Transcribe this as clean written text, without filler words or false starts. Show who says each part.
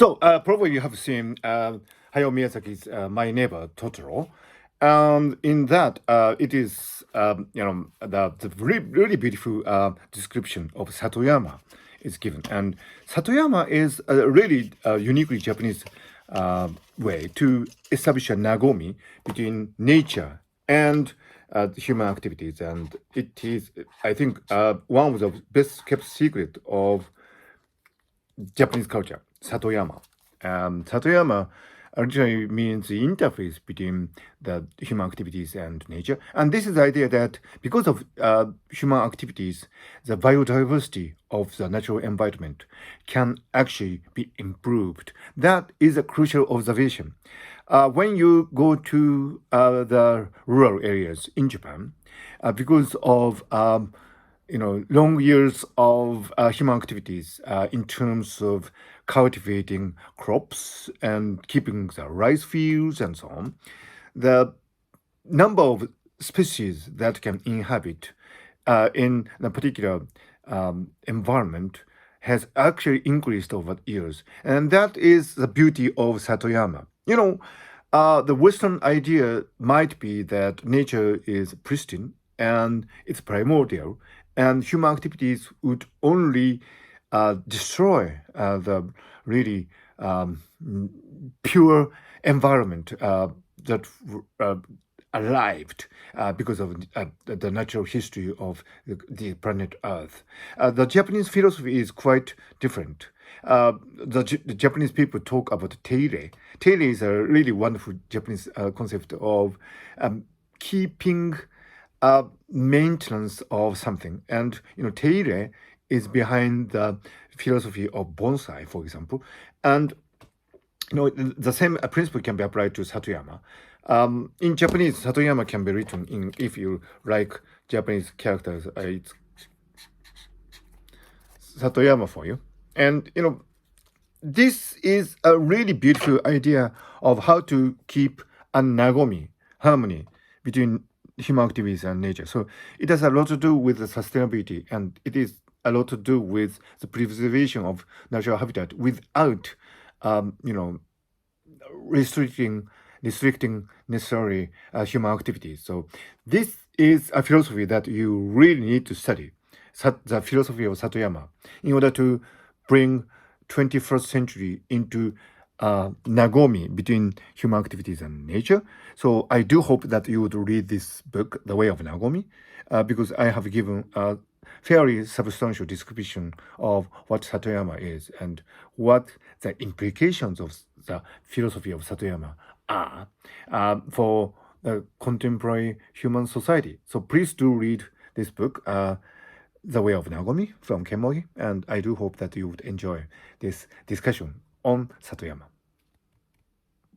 Speaker 1: So probably you have seen Hayao Miyazaki's My Neighbor Totoro. And in that, it is the really beautiful description of satoyama is given, and satoyama is a really uniquely Japanese way to establish a nagomi between nature and human activities, and it is, I think, one of the best kept secret of Japanese culture, satoyama. Satoyama originally means the interface between the human activities and nature. And this is the idea that because of human activities, the biodiversity of the natural environment can actually be improved. That is a crucial observation. When you go to the rural areas in Japan, because of long years of human activities in terms of cultivating crops and keeping the rice fields and so on, the number of species that can inhabit in a particular environment has actually increased over years. And that is the beauty of Satoyama. The Western idea might be that nature is pristine and it's primordial, and human activities would only destroy the really pure environment that arrived because of the natural history of the planet Earth. The Japanese philosophy is quite different. The Japanese people talk about teire. Teire is a really wonderful Japanese concept of keeping maintenance of something. And, teire is behind the philosophy of bonsai, for example. And, the same principle can be applied to satoyama. In Japanese, satoyama can be written in, if you like Japanese characters, it's satoyama for you. And, this is a really beautiful idea of how to keep a nagomi, harmony between human activities and nature. So it has a lot to do with the sustainability, and it is a lot to do with the preservation of natural habitat without, restricting necessarily human activities. So this is a philosophy that you really need to study, the philosophy of Satoyama, in order to bring 21st century into nagomi between human activities and nature. So I do hope that you would read this book, The Way of Nagomi, because I have given a fairly substantial description of what Satoyama is and what the implications of the philosophy of Satoyama are for the contemporary human society. So please do read this book, The Way of Nagomi from Kenmogi, and I do hope that you would enjoy this discussion on Satoyama.